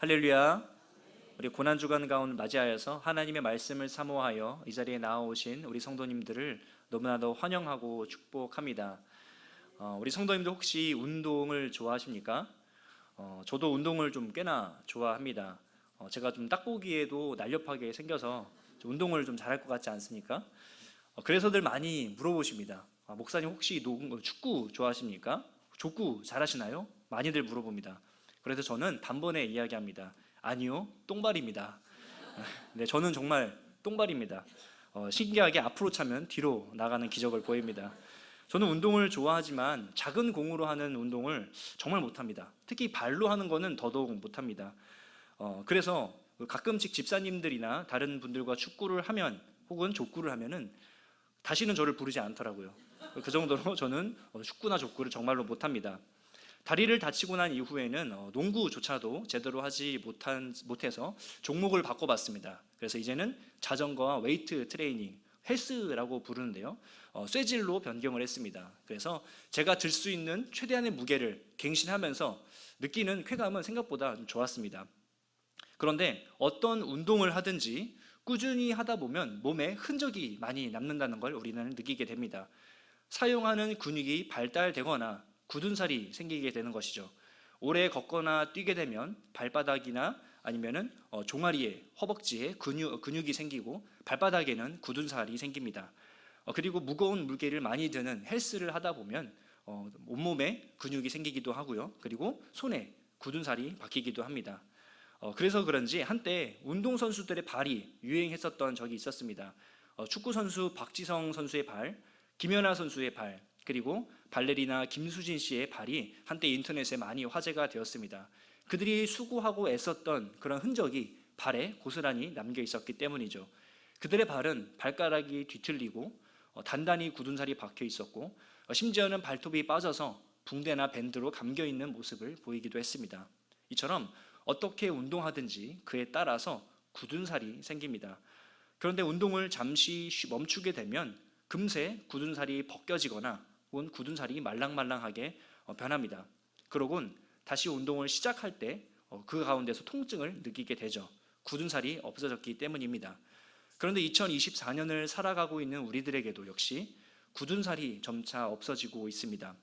할렐루야. 우리 고난주간 가운데 맞이하여서 하나님의 말씀을 사모하여 이 자리에 나와오신 우리 성도님들을 너무나도 환영하고 축복합니다. 우리 성도님들 혹시 운동을 좋아하십니까? 저도 운동을 좀 꽤나 좋아합니다. 제가 좀 딱 보기에도 날렵하게 생겨서 좀 운동을 좀 잘할 것 같지 않습니까? 그래서들 많이 물어보십니다. 목사님 혹시 축구 좋아하십니까? 족구 잘하시나요? 많이들 물어봅니다. 그래서 저는 단번에 이야기합니다. 아니요, 똥발입니다. 네, 저는 정말 똥발입니다. 신기하게 앞으로 차면 뒤로 나가는 기적을 보입니다. 저는 운동을 좋아하지만 작은 공으로 하는 운동을 정말 못합니다. 특히 발로 하는 거는 더더욱 못합니다. 그래서 가끔씩 집사님들이나 다른 분들과 축구를 하면 혹은 족구를 하면은 다시는 저를 부르지 않더라고요. 그 정도로 저는 축구나 족구를 정말로 못합니다. 다리를 다치고 난 이후에는 농구조차도 제대로 하지 못해서 종목을 바꿔봤습니다. 그래서 이제는 자전거와 웨이트 트레이닝, 헬스라고 부르는데요. 쇠질로 변경을 했습니다. 그래서 제가 들 수 있는 최대한의 무게를 갱신하면서 느끼는 쾌감은 생각보다 좀 좋았습니다. 그런데 어떤 운동을 하든지 꾸준히 하다 보면 몸에 흔적이 많이 남는다는 걸 우리는 느끼게 됩니다. 사용하는 근육이 발달되거나 굳은 살이 생기게 되는 것이죠. 오래 걷거나 뛰게 되면 발바닥이나 아니면은 종아리에, 허벅지에 근육이 생기고 발바닥에는 굳은 살이 생깁니다. 그리고 무거운 무게를 많이 드는 헬스를 하다 보면 온몸에 근육이 생기기도 하고요. 그리고 손에 굳은 살이 박히기도 합니다. 그래서 그런지 한때 운동선수들의 발이 유행했었던 적이 있었습니다. 축구선수 박지성 선수의 발, 김연아 선수의 발, 그리고 발레리나 김수진 씨의 발이 한때 인터넷에 많이 화제가 되었습니다. 그들이 수고하고 애썼던 그런 흔적이 발에 고스란히 남겨 있었기 때문이죠. 그들의 발은 발가락이 뒤틀리고 단단히 굳은 살이 박혀 있었고 심지어는 발톱이 빠져서 붕대나 밴드로 감겨 있는 모습을 보이기도 했습니다. 이처럼 어떻게 운동하든지 그에 따라서 굳은 살이 생깁니다. 그런데 운동을 잠시 멈추게 되면 금세 굳은 살이 벗겨지거나 혹은 굳은 살이 말랑말랑하게 변합니다. 그러곤 다시 운동을 시작할 때 그 가운데서 통증을 느끼게 되죠. 굳은 살이 없어졌기 때문입니다. 그런데 2024년을 살아가고 있는 우리들에게도 역시 굳은 살이 점차 없어지고 있습니다.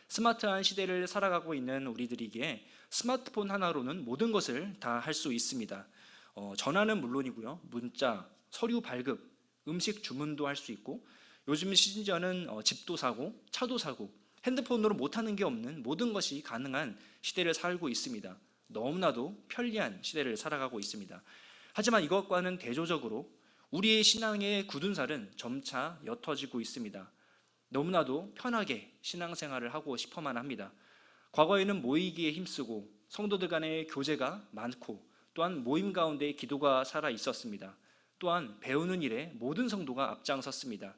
스마트한 시대를 살아가고 있는 우리들에게 스마트폰 하나로는 모든 것을 다 할 수 있습니다. 전화는 물론이고요. 문자, 서류 발급, 음식 주문도 할 수 있고 요즘 심지어는 집도 사고 차도 사고 핸드폰으로 못하는 게 없는 모든 것이 가능한 시대를 살고 있습니다. 너무나도 편리한 시대를 살아가고 있습니다. 하지만 이것과는 대조적으로 우리의 신앙의 굳은 살은 점차 옅어지고 있습니다. 너무나도 편하게 신앙생활을 하고 싶어만 합니다. 과거에는 모이기에 힘쓰고 성도들 간의 교제가 많고 또한 모임 가운데 기도가 살아 있었습니다. 또한 배우는 일에 모든 성도가 앞장섰습니다.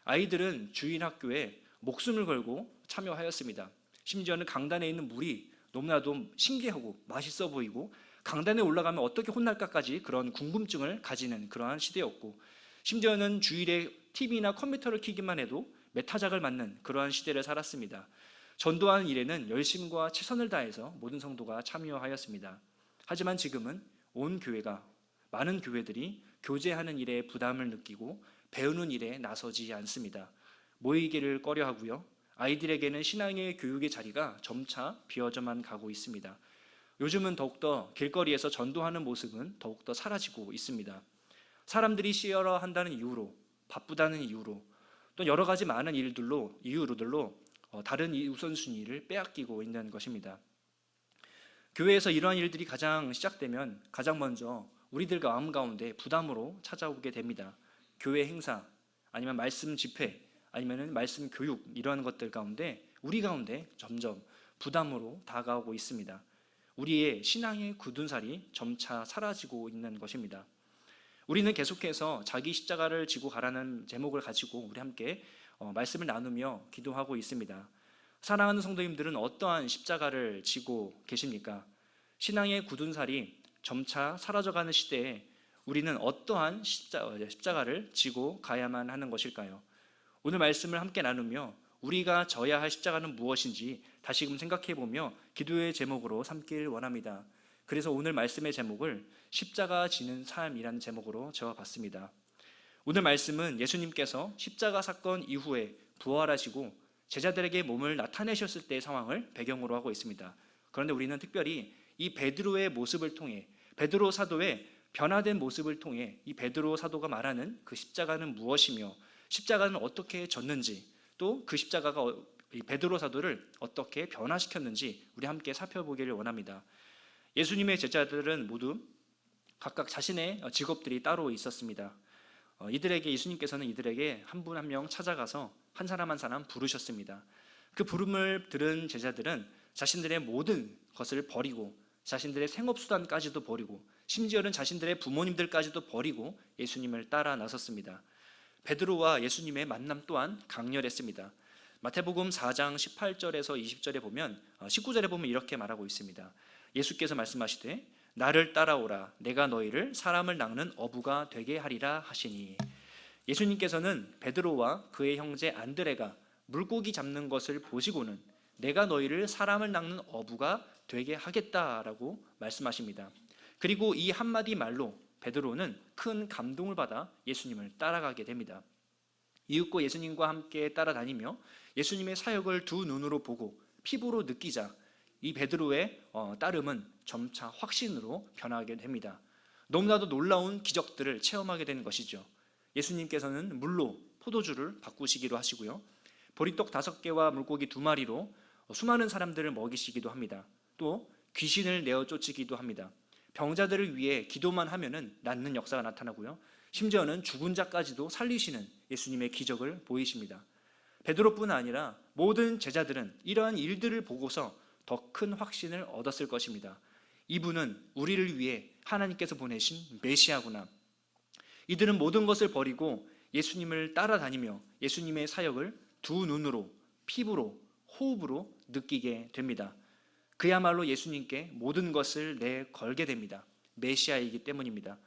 아이들은 주일 학교에 목숨을 걸고 참여하였습니다. 심지어는 강단에 있는 물이 너무나도 신기하고 맛있어 보이고 강단에 올라가면 어떻게 혼날까까지 그런 궁금증을 가지는 그러한 시대였고 심지어는 주일에 TV나 컴퓨터를 켜기만 해도 메타작을 맞는 그러한 시대를 살았습니다. 전도하는 일에는 열심과 최선을 다해서 모든 성도가 참여하였습니다. 하지만 지금은 온 교회가 많은 교회들이 교제하는 일에 부담을 느끼고 배우는 일에 나서지 않습니다. 모이기를 꺼려하고요. 아이들에게는 신앙의 교육의 자리가 점차 비어져만 가고 있습니다. 요즘은 더욱더 길거리에서 전도하는 모습은 더욱더 사라지고 있습니다. 사람들이 쉬어라 한다는 이유로, 바쁘다는 이유로, 또 여러 가지 많은 이유로들로 다른 우선순위를 빼앗기고 있는 것입니다. 교회에서 이러한 일들이 시작되면 가장 먼저 우리들 마음 가운데 부담으로 찾아오게 됩니다. 교회 행사, 아니면 말씀 집회, 아니면 말씀 교육 이러한 것들 가운데 우리 가운데 점점 부담으로 다가오고 있습니다. 우리의 신앙의 굳은 살이 점차 사라지고 있는 것입니다. 우리는 계속해서 자기 십자가를 지고 가라는 제목을 가지고 우리 함께 말씀을 나누며 기도하고 있습니다. 사랑하는 성도님들은 어떠한 십자가를 지고 계십니까? 신앙의 굳은 살이 점차 사라져가는 시대에 우리는 어떠한 십자가를 지고 가야만 하는 것일까요? 오늘 말씀을 함께 나누며 우리가 져야 할 십자가는 무엇인지 다시금 생각해보며 기도의 제목으로 삼길 원합니다. 그래서 오늘 말씀의 제목을 십자가 지는 삶이라는 제목으로 적어봤습니다. 오늘 말씀은 예수님께서 십자가 사건 이후에 부활하시고 제자들에게 몸을 나타내셨을 때의 상황을 배경으로 하고 있습니다. 그런데 우리는 특별히 이 베드로의 모습을 통해, 베드로 사도의 변화된 모습을 통해 이 베드로 사도가 말하는 그 십자가는 무엇이며 십자가는 어떻게 졌는지, 또 그 십자가가 이 베드로 사도를 어떻게 변화시켰는지 우리 함께 살펴보기를 원합니다. 예수님의 제자들은 모두 각각 자신의 직업들이 따로 있었습니다. 예수님께서는 이들에게 한 분 한 명 찾아가서 한 사람 한 사람 부르셨습니다. 그 부름을 들은 제자들은 자신들의 모든 것을 버리고 자신들의 생업수단까지도 버리고 심지어는 자신들의 부모님들까지도 버리고 예수님을 따라 나섰습니다. 베드로와 예수님의 만남 또한 강렬했습니다. 마태복음 4장 18절에서 20절에 보면 19절에 보면 이렇게 말하고 있습니다. 예수께서 말씀하시되 나를 따라오라 내가 너희를 사람을 낚는 어부가 되게 하리라 하시니, 예수님께서는 베드로와 그의 형제 안드레가 물고기 잡는 것을 보시고는 내가 너희를 사람을 낚는 어부가 되게 하겠다라고 말씀하십니다. 그리고 이 한마디 말로 베드로는 큰 감동을 받아 예수님을 따라가게 됩니다. 이윽고 예수님과 함께 따라다니며 예수님의 사역을 두 눈으로 보고 피부로 느끼자 이 베드로의 따름은 점차 확신으로 변하게 됩니다. 너무나도 놀라운 기적들을 체험하게 되는 것이죠. 예수님께서는 물로 포도주를 바꾸시기도 하시고요, 보리떡 5개와 물고기 2마리로 수많은 사람들을 먹이시기도 합니다. 또 귀신을 내어 쫓기도 합니다. 병자들을 위해 기도만 하면은 낫는 역사가 나타나고요, 심지어는 죽은 자까지도 살리시는 예수님의 기적을 보이십니다. 베드로뿐 아니라 모든 제자들은 이러한 일들을 보고서 더 큰 확신을 얻었을 것입니다. 이분은 우리를 위해 하나님께서 보내신 메시아구나. 이들은 모든 것을 버리고 예수님을 따라다니며 예수님의 사역을 두 눈으로, 피부로, 호흡으로 느끼게 됩니다. 그야말로 예수님께 모든 것을 내걸게 됩니다. 메시아이기 때문입니다.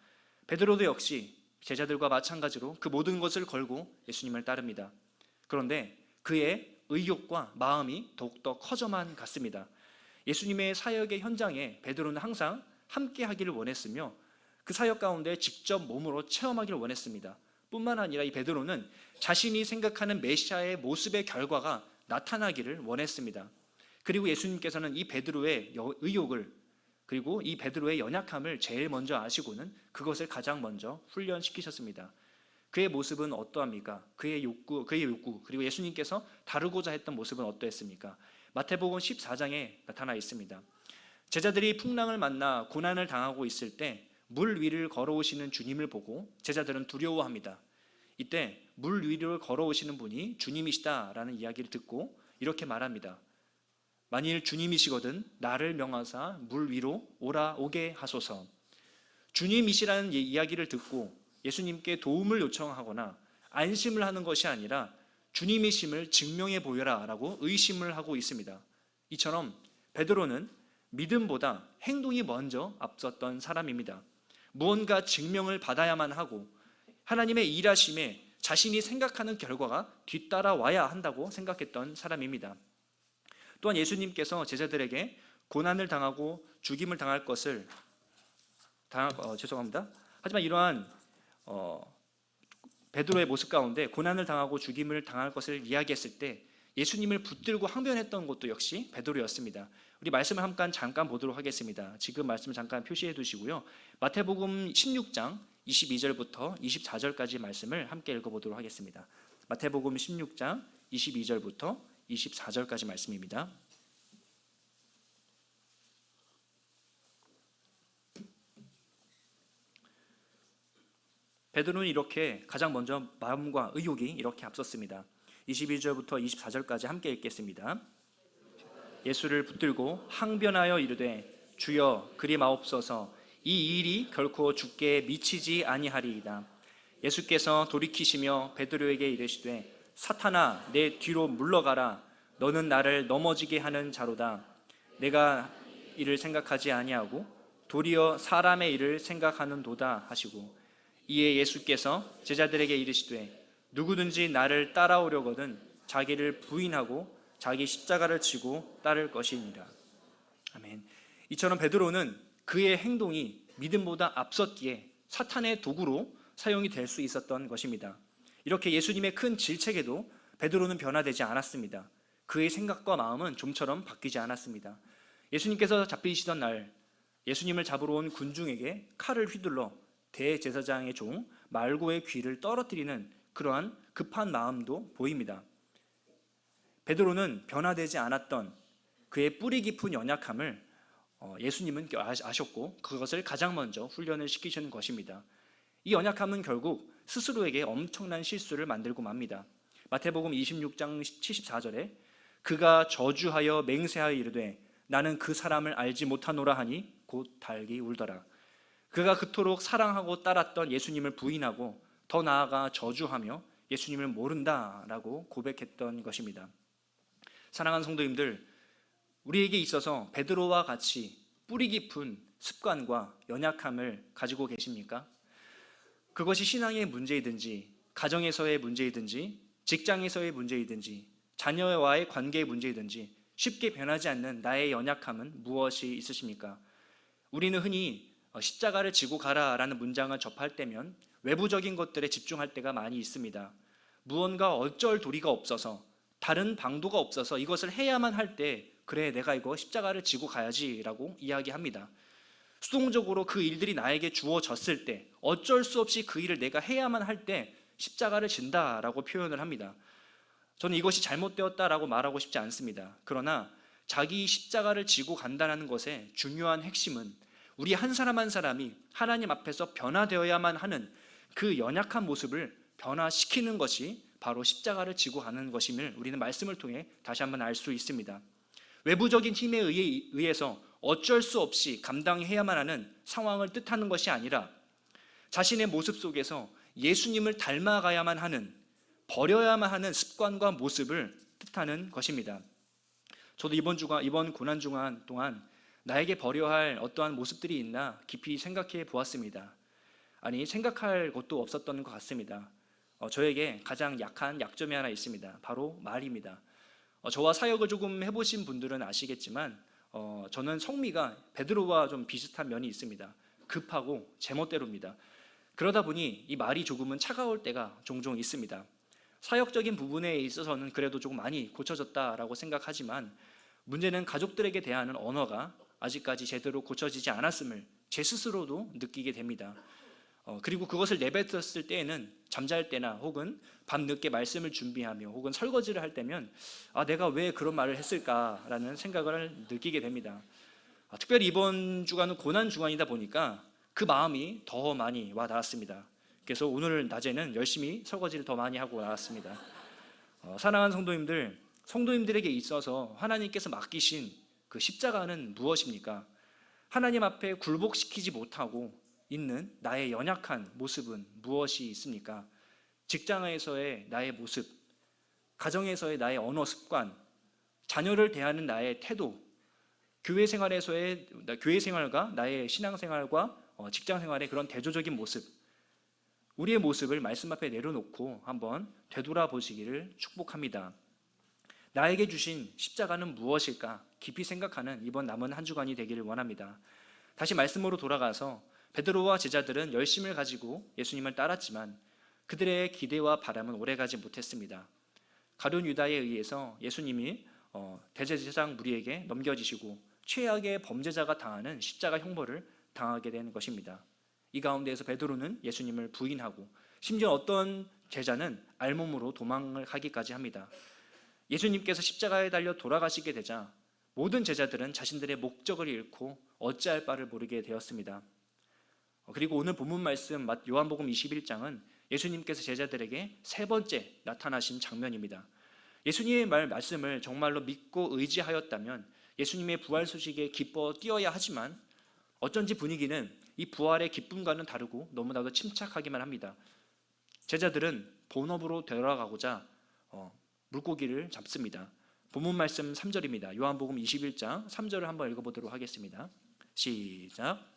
베드로도 역시 제자들과 마찬가지로 그 모든 것을 걸고 예수님을 따릅니다. 그런데 그의 의욕과 마음이 더욱더 커져만 갔습니다. 예수님의 사역의 현장에 베드로는 항상 함께 하기를 원했으며 그 사역 가운데 직접 몸으로 체험하기를 원했습니다. 뿐만 아니라 이 베드로는 자신이 생각하는 메시아의 모습의 결과가 나타나기를 원했습니다. 그리고 예수님께서는 이 베드로의 의욕을, 그리고 이 베드로의 연약함을 제일 먼저 아시고는 그것을 가장 먼저 훈련시키셨습니다. 그의 모습은 어떠합니까? 그의 욕구, 그리고 예수님께서 다루고자 했던 모습은 어떠했습니까? 마태복음 14장에 나타나 있습니다. 제자들이 풍랑을 만나 고난을 당하고 있을 때 물 위를 걸어오시는 주님을 보고 제자들은 두려워합니다. 이때 물 위를 걸어오시는 분이 주님이시다라는 이야기를 듣고 이렇게 말합니다. 만일 주님이시거든 나를 명하사 물 위로 오게 하소서. 주님이시라는 이야기를 듣고 예수님께 도움을 요청하거나 안심을 하는 것이 아니라 주님이심을 증명해 보여라 라고 의심을 하고 있습니다. 이처럼 베드로는 믿음보다 행동이 먼저 앞섰던 사람입니다. 무언가 증명을 받아야만 하고 하나님의 일하심에 자신이 생각하는 결과가 뒤따라와야 한다고 생각했던 사람입니다. 또한 예수님께서 제자들에게 고난을 당하고 죽임을 당할 것을 하지만 이러한 베드로의 모습 가운데 고난을 당하고 죽임을 당할 것을 이야기했을 때 예수님을 붙들고 항변했던 것도 역시 베드로였습니다. 우리 말씀을 잠깐 보도록 하겠습니다. 지금 말씀 잠깐 표시해 두시고요, 마태복음 16장 22절부터 24절까지 말씀을 함께 읽어보도록 하겠습니다. 마태복음 16장 22절부터 24절까지 말씀입니다. 베드로는 이렇게 가장 먼저 마음과 의욕이 이렇게 앞섰습니다. 22절부터 24절까지 함께 읽겠습니다. 예수를 붙들고 항변하여 이르되 주여 그리 마옵소서, 이 일이 결코 주께 미치지 아니하리이다. 예수께서 돌이키시며 베드로에게 이르시되 사탄아 내 뒤로 물러가라. 너는 나를 넘어지게 하는 자로다. 내가 이를 생각하지 아니하고 도리어 사람의 일을 생각하는도다 하시고, 이에 예수께서 제자들에게 이르시되 누구든지 나를 따라오려거든 자기를 부인하고 자기 십자가를 지고 따를 것이니라. 아멘. 이처럼 베드로는 그의 행동이 믿음보다 앞섰기에 사탄의 도구로 사용이 될 수 있었던 것입니다. 이렇게 예수님의 큰 질책에도 베드로는 변화되지 않았습니다. 그의 생각과 마음은 좀처럼 바뀌지 않았습니다. 예수님께서 잡히시던 날 예수님을 잡으러 온 군중에게 칼을 휘둘러 대제사장의 종 말고의 귀를 떨어뜨리는 그러한 급한 마음도 보입니다. 베드로는 변화되지 않았던 그의 뿌리 깊은 연약함을 예수님은 아셨고 그것을 가장 먼저 훈련을 시키시는 것입니다. 이 연약함은 결국 스스로에게 엄청난 실수를 만들고 맙니다. 마태복음 26장 74절에 그가 저주하여 맹세하여 이르되 나는 그 사람을 알지 못하노라 하니 곧 달기 울더라. 그가 그토록 사랑하고 따랐던 예수님을 부인하고 더 나아가 저주하며 예수님을 모른다라고 고백했던 것입니다. 사랑하는 성도님들, 우리에게 있어서 베드로와 같이 뿌리 깊은 습관과 연약함을 가지고 계십니까? 그것이 신앙의 문제이든지 가정에서의 문제이든지 직장에서의 문제이든지 자녀와의 관계의 문제이든지 쉽게 변하지 않는 나의 연약함은 무엇이 있으십니까? 우리는 흔히 십자가를 지고 가라라는 문장을 접할 때면 외부적인 것들에 집중할 때가 많이 있습니다. 무언가 어쩔 도리가 없어서 다른 방도가 없어서 이것을 해야만 할 때 그래 내가 이거 십자가를 지고 가야지라고 이야기합니다. 수동적으로 그 일들이 나에게 주어졌을 때 어쩔 수 없이 그 일을 내가 해야만 할 때 십자가를 진다라고 표현을 합니다. 저는 이것이 잘못되었다라고 말하고 싶지 않습니다. 그러나 자기 십자가를 지고 간다는 것의 중요한 핵심은 우리 한 사람 한 사람이 하나님 앞에서 변화되어야만 하는 그 연약한 모습을 변화시키는 것이 바로 십자가를 지고 가는 것임을 우리는 말씀을 통해 다시 한번 알 수 있습니다. 외부적인 힘에 의해서 어쩔 수 없이 감당해야만 하는 상황을 뜻하는 것이 아니라 자신의 모습 속에서 예수님을 닮아가야만 하는, 버려야만 하는 습관과 모습을 뜻하는 것입니다. 저도 이번 고난 주간 동안 나에게 버려야 할 어떠한 모습들이 있나 깊이 생각해 보았습니다. 아니, 생각할 것도 없었던 것 같습니다. 저에게 가장 약한 약점이 하나 있습니다. 바로 말입니다. 저와 사역을 조금 해보신 분들은 아시겠지만 저는 성미가 베드로와 좀 비슷한 면이 있습니다. 급하고 제멋대로입니다. 그러다 보니 이 말이 조금은 차가울 때가 종종 있습니다. 사역적인 부분에 있어서는 그래도 조금 많이 고쳐졌다라고 생각하지만 문제는 가족들에게 대하는 언어가 아직까지 제대로 고쳐지지 않았음을 제 스스로도 느끼게 됩니다. 그리고 그것을 내뱉었을 때에는 잠잘 때나 혹은 밤늦게 말씀을 준비하며 혹은 설거지를 할 때면 내가 왜 그런 말을 했을까라는 생각을 느끼게 됩니다. 특별히 이번 주간은 고난 주간이다 보니까 그 마음이 더 많이 와 닿았습니다. 그래서 오늘 낮에는 열심히 설거지를 더 많이 하고 나왔습니다. 사랑하는 성도님들, 성도님들에게 있어서 하나님께서 맡기신 그 십자가는 무엇입니까? 하나님 앞에 굴복시키지 못하고 있는 나의 연약한 모습은 무엇이 있습니까? 직장에서의 나의 모습, 가정에서의 나의 언어 습관, 자녀를 대하는 나의 태도, 교회 생활과 나의 신앙생활과 직장 생활의 그런 대조적인 모습, 우리의 모습을 말씀 앞에 내려놓고 한번 되돌아보시기를 축복합니다. 나에게 주신 십자가는 무엇일까? 깊이 생각하는 이번 남은 한 주간이 되기를 원합니다. 다시 말씀으로 돌아가서 베드로와 제자들은 열심을 가지고 예수님을 따랐지만 그들의 기대와 바람은 오래가지 못했습니다. 가룟 유다에 의해서 예수님이 대제사장 무리에게 넘겨지시고 최악의 범죄자가 당하는 십자가 형벌을 당하게 된 것입니다. 이 가운데에서 베드로는 예수님을 부인하고 심지어 어떤 제자는 알몸으로 도망을 가기까지 합니다. 예수님께서 십자가에 달려 돌아가시게 되자 모든 제자들은 자신들의 목적을 잃고 어찌할 바를 모르게 되었습니다. 그리고 오늘 본문 말씀 요한복음 21장은 예수님께서 제자들에게 세 번째 나타나신 장면입니다. 예수님의 말씀을 정말로 믿고 의지하였다면 예수님의 부활 소식에 기뻐 뛰어야 하지만 어쩐지 분위기는 이 부활의 기쁨과는 다르고 너무나도 침착하기만 합니다. 제자들은 본업으로 돌아가고자 물고기를 잡습니다. 본문 말씀 3절입니다. 요한복음 21장 3절을 한번 읽어보도록 하겠습니다. 시작.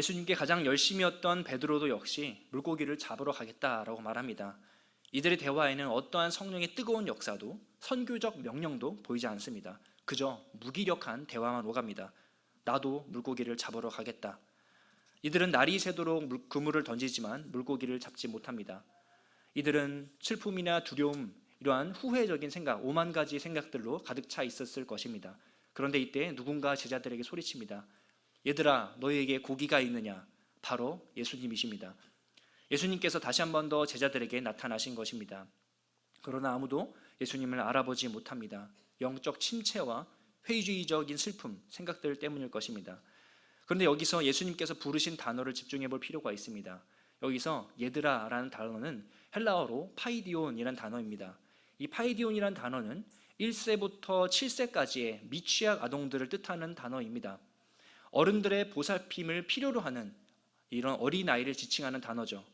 예수님께 가장 열심이었던 베드로도 역시 물고기를 잡으러 가겠다라고 말합니다. 이들의 대화에는 어떠한 성령의 뜨거운 역사도 선교적 명령도 보이지 않습니다. 그저 무기력한 대화만 오갑니다. 나도 물고기를 잡으러 가겠다. 이들은 날이 새도록 그물을 던지지만 물고기를 잡지 못합니다. 이들은 슬픔이나 두려움, 이러한 후회적인 생각, 오만 가지 생각들로 가득 차 있었을 것입니다. 그런데 이때 누군가 제자들에게 소리칩니다. 얘들아, 너희에게 고기가 있느냐? 바로 예수님이십니다. 예수님께서 다시 한 번 더 제자들에게 나타나신 것입니다. 그러나 아무도 예수님을 알아보지 못합니다. 영적 침체와 회의주의적인 슬픔, 생각들 때문일 것입니다. 그런데 여기서 예수님께서 부르신 단어를 집중해 볼 필요가 있습니다. 여기서 얘들아 라는 단어는 헬라어로 파이디온이라는 단어입니다. 이 파이디온이라는 단어는 1세부터 7세까지의 미취학 아동들을 뜻하는 단어입니다. 어른들의 보살핌을 필요로 하는 이런 어린아이를 지칭하는 단어죠.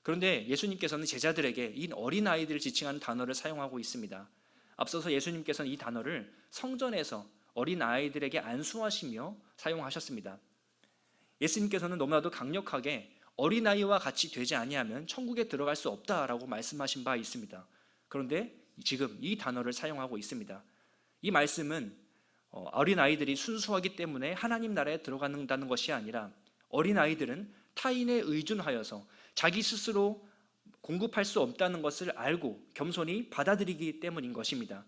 그런데 예수님께서는 제자들에게 이 어린아이들을 지칭하는 단어를 사용하고 있습니다. 앞서서 예수님께서는 이 단어를 성전에서 어린아이들에게 안수하시며 사용하셨습니다. 예수님께서는 너무나도 강력하게 어린아이와 같이 되지 아니하면 천국에 들어갈 수 없다라고 말씀하신 바 있습니다. 그런데 지금 이 단어를 사용하고 있습니다. 이 말씀은 어린아이들이 순수하기 때문에 하나님 나라에 들어간다는 것이 아니라 어린아이들은 타인에 의존하여서 자기 스스로 공급할 수 없다는 것을 알고 겸손히 받아들이기 때문인 것입니다.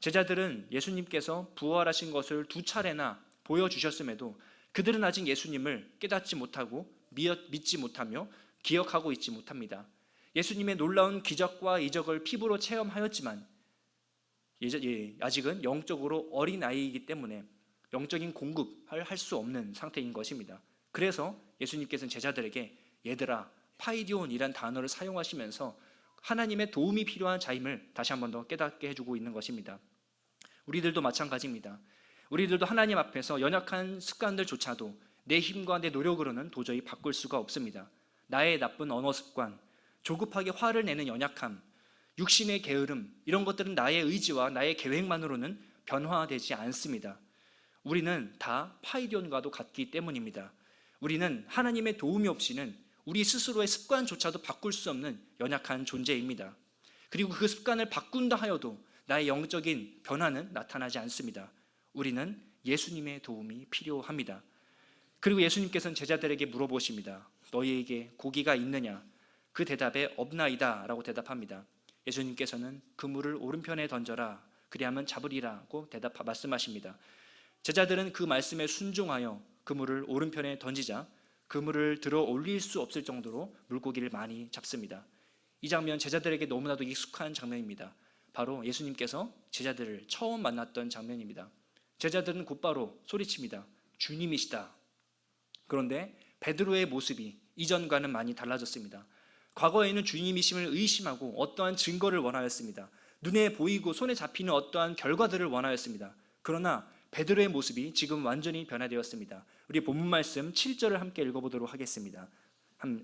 제자들은 예수님께서 부활하신 것을 2차례나 보여주셨음에도 그들은 아직 예수님을 깨닫지 못하고 믿지 못하며 기억하고 있지 못합니다. 예수님의 놀라운 기적과 이적을 피부로 체험하였지만 아직은 영적으로 어린아이이기 때문에 영적인 공급을 할 수 없는 상태인 것입니다. 그래서 예수님께서는 제자들에게 얘들아, 파이디온이란 단어를 사용하시면서 하나님의 도움이 필요한 자임을 다시 한 번 더 깨닫게 해주고 있는 것입니다. 우리들도 마찬가지입니다. 우리들도 하나님 앞에서 연약한 습관들조차도 내 힘과 내 노력으로는 도저히 바꿀 수가 없습니다. 나의 나쁜 언어 습관, 조급하게 화를 내는 연약함, 육신의 게으름, 이런 것들은 나의 의지와 나의 계획만으로는 변화되지 않습니다. 우리는 다 파이디온과도 같기 때문입니다. 우리는 하나님의 도움이 없이는 우리 스스로의 습관조차도 바꿀 수 없는 연약한 존재입니다. 그리고 그 습관을 바꾼다 하여도 나의 영적인 변화는 나타나지 않습니다. 우리는 예수님의 도움이 필요합니다. 그리고 예수님께서는 제자들에게 물어보십니다. 너희에게 고기가 있느냐? 그 대답에 없나이다 라고 대답합니다. 예수님께서는 그물을 오른편에 던져라, 그리하면 잡으리라고 말씀하십니다. 제자들은 그 말씀에 순종하여 그물을 오른편에 던지자 그물을 들어 올릴 수 없을 정도로 물고기를 많이 잡습니다. 이 장면 제자들에게 너무나도 익숙한 장면입니다. 바로 예수님께서 제자들을 처음 만났던 장면입니다. 제자들은 곧바로 소리칩니다. 주님이시다. 그런데 베드로의 모습이 이전과는 많이 달라졌습니다. 과거에는 주님이심을 의심하고 어떠한 증거를 원하였습니다. 눈에 보이고 손에 잡히는 어떠한 결과들을 원하였습니다. 그러나 베드로의 모습이 지금 완전히 변화되었습니다. 우리 본문 말씀 7절을 함께 읽어보도록 하겠습니다.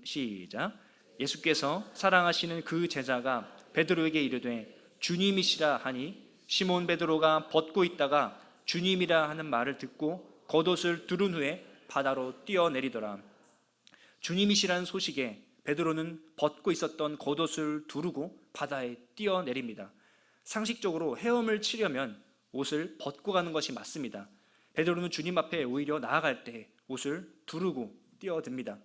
시작. 예수께서 사랑하시는 그 제자가 베드로에게 이르되 주님이시라 하니 시몬 베드로가 벗고 있다가 주님이라 하는 말을 듣고 겉옷을 두른 후에 바다로 뛰어내리더라. 주님이시라는 소식에 베드로는 벗고 있었던 겉옷을 두르고 바다에 뛰어내립니다. 상식적으로 헤엄을 치려면 옷을 벗고 가는 것이 맞습니다. 베드로는 주님 앞에 오히려 나아갈 때 옷을 두르고 뛰어듭니다.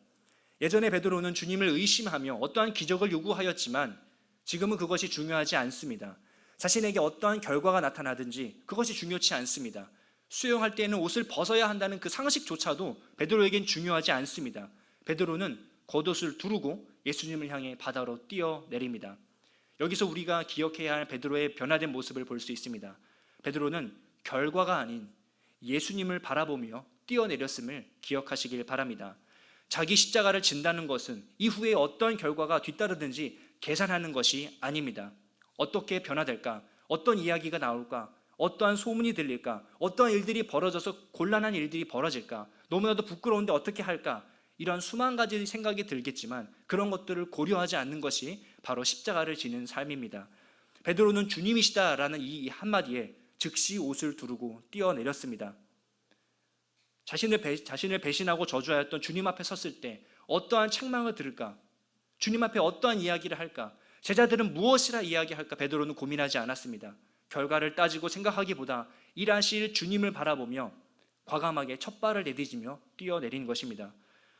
예전에 베드로는 주님을 의심하며 어떠한 기적을 요구하였지만 지금은 그것이 중요하지 않습니다. 자신에게 어떠한 결과가 나타나든지 그것이 중요치 않습니다. 수영할 때에는 옷을 벗어야 한다는 그 상식조차도 베드로에겐 중요하지 않습니다. 베드로는 겉옷을 두르고 예수님을 향해 바다로 뛰어내립니다. 여기서 우리가 기억해야 할 베드로의 변화된 모습을 볼 수 있습니다. 베드로는 결과가 아닌 예수님을 바라보며 뛰어내렸음을 기억하시길 바랍니다. 자기 십자가를 진다는 것은 이후에 어떤 결과가 뒤따르든지 계산하는 것이 아닙니다. 어떻게 변화될까? 어떤 이야기가 나올까? 어떠한 소문이 들릴까? 어떠한 일들이 벌어져서 곤란한 일들이 벌어질까? 너무나도 부끄러운데 어떻게 할까? 이런 수만 가지 생각이 들겠지만 그런 것들을 고려하지 않는 것이 바로 십자가를 지는 삶입니다. 베드로는 주님이시다라는 이 한마디에 즉시 옷을 두르고 뛰어내렸습니다. 자신을 배신하고 저주하였던 주님 앞에 섰을 때 어떠한 책망을 들을까? 주님 앞에 어떠한 이야기를 할까? 제자들은 무엇이라 이야기할까? 베드로는 고민하지 않았습니다. 결과를 따지고 생각하기보다 일하실 주님을 바라보며 과감하게 첫 발을 내디디며 뛰어내린 것입니다.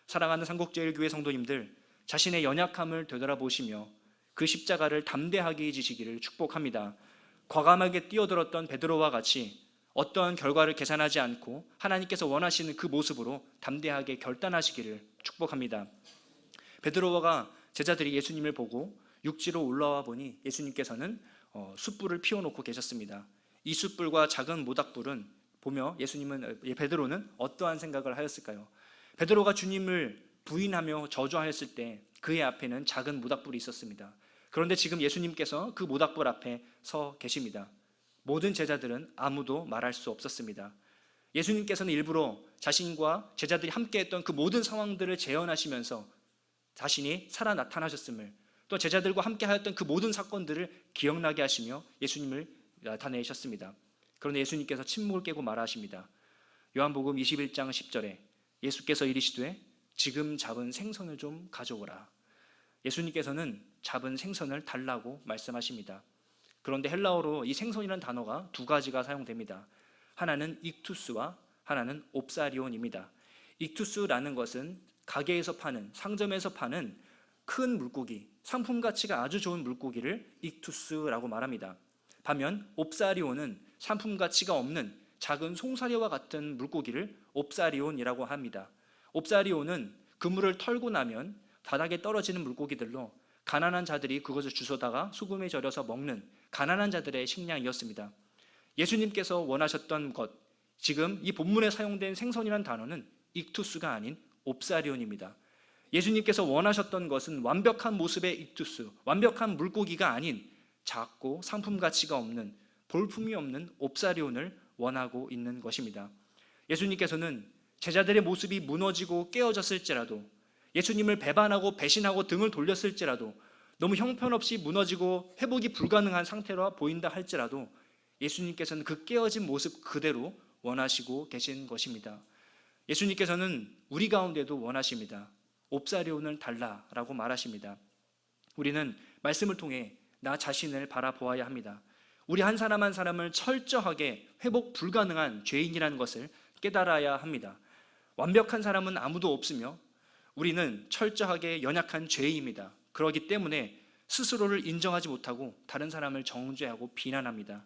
사랑하는 삼국제일교회 성도님들, 자신의 연약함을 되돌아보시며 그 십자가를 담대하게 지시기를 축복합니다. 과감하게 뛰어들었던 베드로와 같이 어떠한 결과를 계산하지 않고 하나님께서 원하시는 그 모습으로 담대하게 결단하시기를 축복합니다. 베드로가 제자들이 예수님을 보고 육지로 올라와 보니 예수님께서는 숯불을 피워놓고 계셨습니다. 이 숯불과 작은 모닥불은 보며 베드로는 어떠한 생각을 하였을까요? 베드로가 주님을 부인하며 저주하였을 때 그의 앞에는 작은 모닥불이 있었습니다. 그런데 지금 예수님께서 그 모닥불 앞에 서 계십니다. 모든 제자들은 아무도 말할 수 없었습니다. 예수님께서는 일부러 자신과 제자들이 함께했던 그 모든 상황들을 재현하시면서 자신이 살아 나타나셨음을, 또 제자들과 함께하였던 그 모든 사건들을 기억나게 하시며 예수님을 나타내셨습니다. 그런데 예수님께서 침묵을 깨고 말하십니다. 요한복음 21장 10절에 예수께서 이르시되 지금 잡은 생선을 좀 가져오라. 예수님께서는 잡은 생선을 달라고 말씀하십니다. 그런데 헬라어로 이 생선이라는 단어가 두 가지가 사용됩니다. 하나는 익투스와 하나는 옵사리온입니다. 익투스라는 것은 가게에서 파는, 상점에서 파는 큰 물고기, 상품 가치가 아주 좋은 물고기를 익투스라고 말합니다. 반면 옵사리온은 상품 가치가 없는 작은 송사리와 같은 물고기를 옵사리온이라고 합니다. 옵사리온은 그물을 털고 나면 바닥에 떨어지는 물고기들로 가난한 자들이 그것을 주워다가 소금에 절여서 먹는 가난한 자들의 식량이었습니다. 예수님께서 원하셨던 것, 지금 이 본문에 사용된 생선이라는 단어는 익투스가 아닌 옵사리온입니다. 예수님께서 원하셨던 것은 완벽한 모습의 익투스, 완벽한 물고기가 아닌 작고 상품 가치가 없는, 볼품이 없는 옵사리온을 원하고 있는 것입니다. 예수님께서는 제자들의 모습이 무너지고 깨어졌을지라도, 예수님을 배반하고 배신하고 등을 돌렸을지라도, 너무 형편없이 무너지고 회복이 불가능한 상태로 보인다 할지라도 예수님께서는 그 깨어진 모습 그대로 원하시고 계신 것입니다. 예수님께서는 우리 가운데도 원하십니다. 옵사리온을 달라라고 말하십니다. 우리는 말씀을 통해 나 자신을 바라보아야 합니다. 우리 한 사람 한 사람을 철저하게 회복 불가능한 죄인이라는 것을 깨달아야 합니다. 완벽한 사람은 아무도 없으며 우리는 철저하게 연약한 죄인입니다. 그렇기 때문에 스스로를 인정하지 못하고 다른 사람을 정죄하고 비난합니다.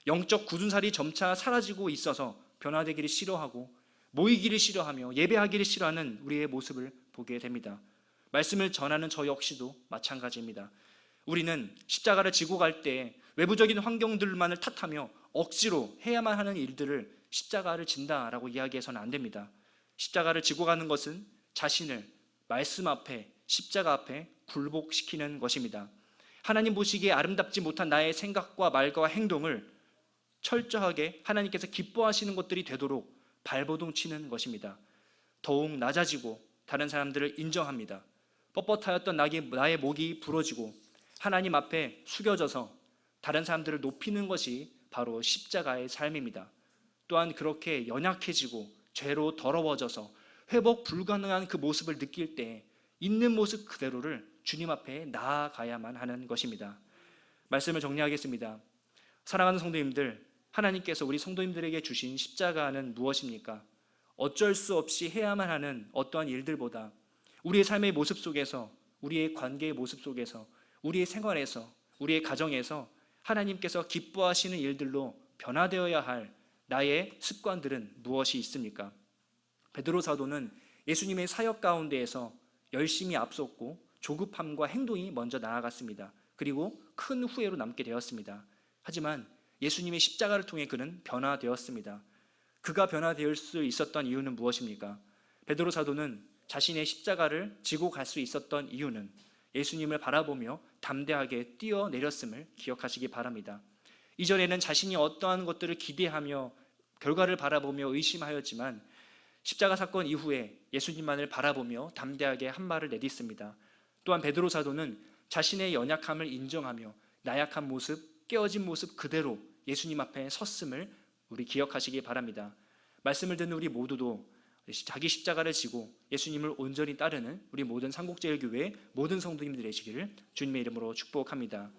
영적 굳은살이 점차 사라지고 있어서 변화되기를 싫어하고 모이기를 싫어하며 예배하기를 싫어하는 우리의 모습을 보게 됩니다. 말씀을 전하는 저 역시도 마찬가지입니다. 우리는 십자가를 지고 갈 때 외부적인 환경들만을 탓하며 억지로 해야만 하는 일들을 십자가를 진다라고 이야기해서는 안 됩니다. 십자가를 지고 가는 것은 자신을 말씀 앞에, 십자가 앞에 굴복시키는 것입니다. 하나님 보시기에 아름답지 못한 나의 생각과 말과 행동을 철저하게 하나님께서 기뻐하시는 것들이 되도록 발버둥 치는 것입니다. 더욱 낮아지고 다른 사람들을 인정합니다. 뻣뻣하였던 나의 목이 부러지고 하나님 앞에 숙여져서 다른 사람들을 높이는 것이 바로 십자가의 삶입니다. 또한 그렇게 연약해지고 죄로 더러워져서 회복 불가능한 그 모습을 느낄 때 있는 모습 그대로를 주님 앞에 나아가야만 하는 것입니다. 말씀을 정리하겠습니다. 사랑하는 성도님들, 하나님께서 우리 성도님들에게 주신 십자가는 무엇입니까? 어쩔 수 없이 해야만 하는 어떠한 일들보다 우리의 삶의 모습 속에서, 우리의 관계의 모습 속에서, 우리의 생활에서, 우리의 가정에서 하나님께서 기뻐하시는 일들로 변화되어야 할 나의 습관들은 무엇이 있습니까? 베드로 사도는 예수님의 사역 가운데에서 열심히 앞섰고 조급함과 행동이 먼저 나아갔습니다. 그리고 큰 후회로 남게 되었습니다. 하지만 예수님의 십자가를 통해 그는 변화되었습니다. 그가 변화될 수 있었던 이유는 무엇입니까? 베드로 사도는 자신의 십자가를 지고 갈 수 있었던 이유는 예수님을 바라보며 담대하게 뛰어내렸음을 기억하시기 바랍니다. 이전에는 자신이 어떠한 것들을 기대하며 결과를 바라보며 의심하였지만 십자가 사건 이후에 예수님만을 바라보며 담대하게 한 말을 내딛습니다. 또한 베드로 사도는 자신의 연약함을 인정하며 나약한 모습, 깨어진 모습 그대로 예수님 앞에 섰음을 우리 기억하시기 바랍니다. 말씀을 듣는 우리 모두도 자기 십자가를 지고 예수님을 온전히 따르는 우리 모든 삼국제일교회 모든 성도님들 되시기를 주님의 이름으로 축복합니다.